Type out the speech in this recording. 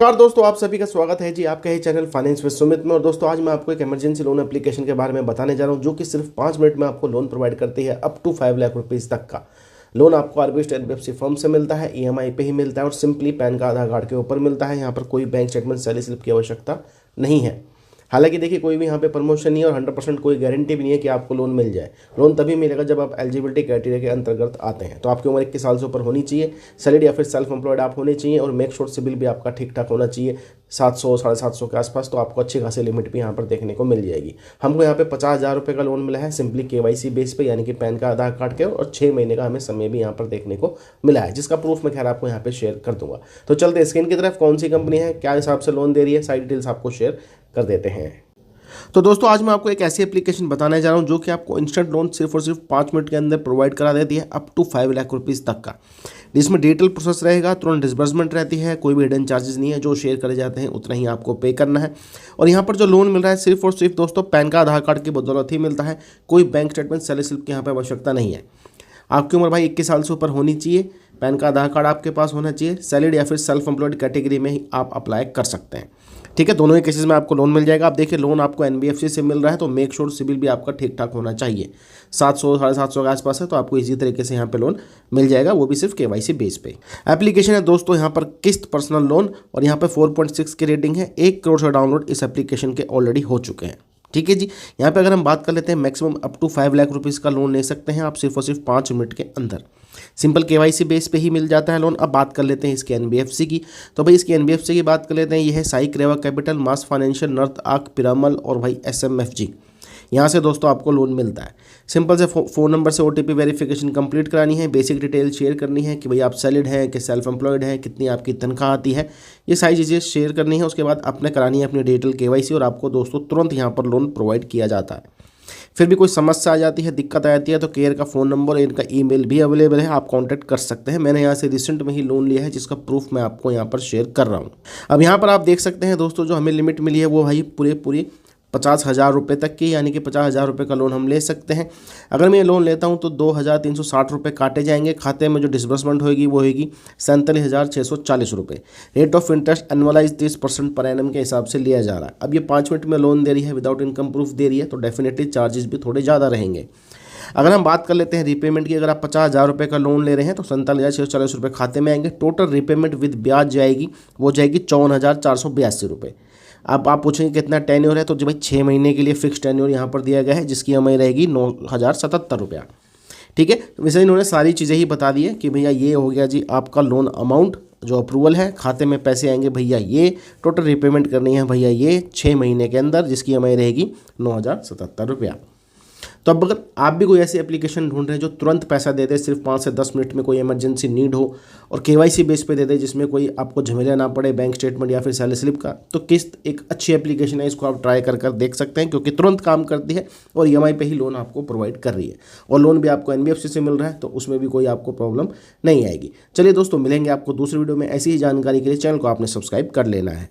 नमस्कार दोस्तों, आप सभी का स्वागत है जी आपका ही चैनल फाइनेंस विद सुमित में। और दोस्तों आज मैं आपको एक इमरजेंसी लोन एप्लीकेशन के बारे में बताने जा रहा हूं जो कि सिर्फ 5 मिनट में आपको लोन प्रोवाइड करती है। अप टू 5 लाख रुपीस तक का लोन आपको आरबीएल स्टेट एनबीएफसी फर्म से मिलता है, ईएमआई पे ही मिलता है और सिंपली पैन का आधार कार्ड के ऊपर मिलता है। यहाँ पर कोई बैंक स्टेटमेंट, सैलरी स्लिप की आवश्यकता नहीं है। हालांकि देखिए, कोई भी यहाँ पे प्रमोशन नहीं है और 100% कोई गारंटी भी नहीं है कि आपको लोन मिल जाए। लोन तभी मिलेगा जब आप एलिजिबिलिटी क्राइटेरिया के अंतर्गत आते हैं। तो आपकी उम्र 21 साल से ऊपर होनी चाहिए, सैलरीड या फिर सेल्फ एम्प्लॉयड आप होने चाहिए और मेक श्योर सिबिल भी आपका ठीक ठाक होना चाहिए 700 750 के आसपास। तो आपको अच्छी खासी लिमिट भी यहाँ पर देखने को मिल जाएगी। हमको यहाँ पे 50,000 रुपये का लोन मिला है सिंपली केवाईसी बेस पे, यानी कि पैन का आधार कार्ड के, और 6 महीने का हमें समय भी यहाँ पर देखने को मिला है, जिसका प्रूफ मैं खैर आपको यहाँ पे शेयर कर दूंगा। तो चलते हैं स्क्रीन की तरफ। कौन सी कंपनी है, क्या हिसाब से लोन दे रही है, सारी डिटेल्स आपको शेयर कर देते हैं। तो दोस्तों आज मैं आपको एक ऐसी एप्लीकेशन बताने जा रहा हूं जो कि आपको इंस्टेंट लोन सिर्फ और सिर्फ 5 मिनट के अंदर प्रोवाइड करा देती है, अप टू 5 लाख रुपीस तक का। जिसमें डिजिटल प्रोसेस रहेगा, तुरंत डिस्बर्समेंट रहती है, कोई भी हिडन चार्जेस नहीं है, जो शेयर करे जाते हैं उतना ही आपको पे करना है। और यहाँ पर जो लोन मिल रहा है सिर्फ और सिर्फ दोस्तों पैन का आधार कार्ड की बदौलत ही मिलता है। कोई बैंक स्टेटमेंट, सैलरी स्लिप की यहाँ पर आवश्यकता नहीं है। आपकी उम्र भाई 21 साल से ऊपर होनी चाहिए, पैन का आधार कार्ड आपके पास होना चाहिए, सैलरीड या फिर सेल्फ एम्प्लॉयड कैटेगरी में ही आप अप्लाई कर सकते हैं। ठीक है, दोनों ही केसेस में आपको लोन मिल जाएगा। आप देखिए, लोन आपको एनबीएफसी से मिल रहा है तो मेक श्योर सिबिल भी आपका ठीक ठाक होना चाहिए। 700 750 के आसपास है तो आपको इसी तरीके से यहाँ पे लोन मिल जाएगा, वो भी सिर्फ केवाईसी बेस पे। एप्लीकेशन है दोस्तों यहाँ पर किस्त पर्सनल लोन और यहाँ पे 4.6 की रेटिंग है। 1 करोड़ से डाउनलोड इस एप्लीकेशन के ऑलरेडी हो चुके हैं। ठीक है जी, यहाँ पे अगर हम बात कर लेते हैं, maximum up to 5 lakh rupees का लोन ले सकते हैं आप सिर्फ और सिर्फ 5 मिनट के अंदर। सिंपल केवाईसी बेस पे ही मिल जाता है लोन। अब बात कर लेते हैं इसके एनबीएफसी की। तो भाई इसकी एनबीएफसी की बात कर लेते हैं। ये है साई क्रेवा कैपिटल, मास फाइनेंशियल, नर्थ आर्क, पिरामल और भाई एसएमएफजी। यहाँ से दोस्तों आपको लोन मिलता है। सिंपल से फ़ोन नंबर से ओटीपी वेरिफिकेशन कंप्लीट करानी है, बेसिक डिटेल शेयर करनी है कि भाई आप सैलरीड हैं कि सेल्फ एम्प्लॉयड है, कितनी आपकी तनख्वाह आती है, ये सारी चीज़ें शेयर करनी है। उसके बाद आपने करानी है अपनी डिजिटल केवाईसी और आपको दोस्तों तुरंत यहाँ पर लोन प्रोवाइड किया जाता है। फिर भी कोई समस्या आ जाती है, दिक्कत आ जाती है तो केयर का फ़ोन नंबर, इनका ईमेल भी अवेलेबल है, आप कांटेक्ट कर सकते हैं। मैंने यहाँ से रिसेंट में ही लोन लिया है जिसका प्रूफ मैं आपको यहाँ पर शेयर कर रहा हूँ। अब यहाँ पर आप देख सकते हैं दोस्तों, जो हमें लिमिट मिली है वो भाई पूरी 50,000 रुपये तक की, यानी कि 50,000 रुपये का लोन हम ले सकते हैं। अगर मैं ये लोन लेता हूँ तो 2,360 रुपये काटे जाएंगे। खाते में जो डिसबर्समेंट होगी वो होगी 47,640 रुपये। Rate of interest annualise 30% per annum के हिसाब से लिया जा रहा है। अब ये 5 मिनट में लोन दे रही है, विदाउट इनकम प्रूफ दे रही है, तो डेफिनेटली चार्जेस भी थोड़े ज़्यादा रहेंगे। अगर हम बात कर लेते हैं रीपेमेंट की, अगर आप 50,000 रुपये का लोन ले रहे हैं तो 47,640 रुपये खाते में आएंगे। टोटल रीपेमेंट विद ब्याज जाएगी, वो जाएगी 54,482 रुपये। अब आप पूछेंगे कितना टेन्योर है, तो जो भाई 6 महीने के लिए फिक्स टेन्योर यहाँ पर दिया गया है, जिसकी ईएमआई रहेगी 9,077 रुपया। ठीक है, वैसे इन्होंने सारी चीज़ें ही बता दी है कि भैया ये हो गया जी आपका लोन अमाउंट, जो अप्रूवल है, खाते में पैसे आएंगे भैया ये, टोटल रिपेमेंट करनी है भैया ये 6 महीने के अंदर, जिसकी ईएमआई रहेगी 9,077 रुपया। तो अब अगर आप भी कोई ऐसी एप्लीकेशन ढूंढ रहे हैं जो तुरंत पैसा दे दे, सिर्फ 5 से 10 मिनट में, कोई इमरजेंसी नीड हो और केवाईसी बेस पे दे दे, जिसमें कोई आपको झमेला ना पड़े बैंक स्टेटमेंट या फिर सैलरी स्लिप का, तो किस्त एक अच्छी एप्लीकेशन है। इसको आप ट्राई कर देख सकते हैं क्योंकि तुरंत काम करती है और ईएमआई पे ही लोन आपको प्रोवाइड कर रही है। और लोन भी आपको एनबीएफसी से मिल रहा है तो उसमें भी कोई आपको प्रॉब्लम नहीं आएगी। चलिए दोस्तों, मिलेंगे आपको दूसरी वीडियो में। ऐसी ही जानकारी के लिए चैनल को आपने सब्सक्राइब कर लेना है।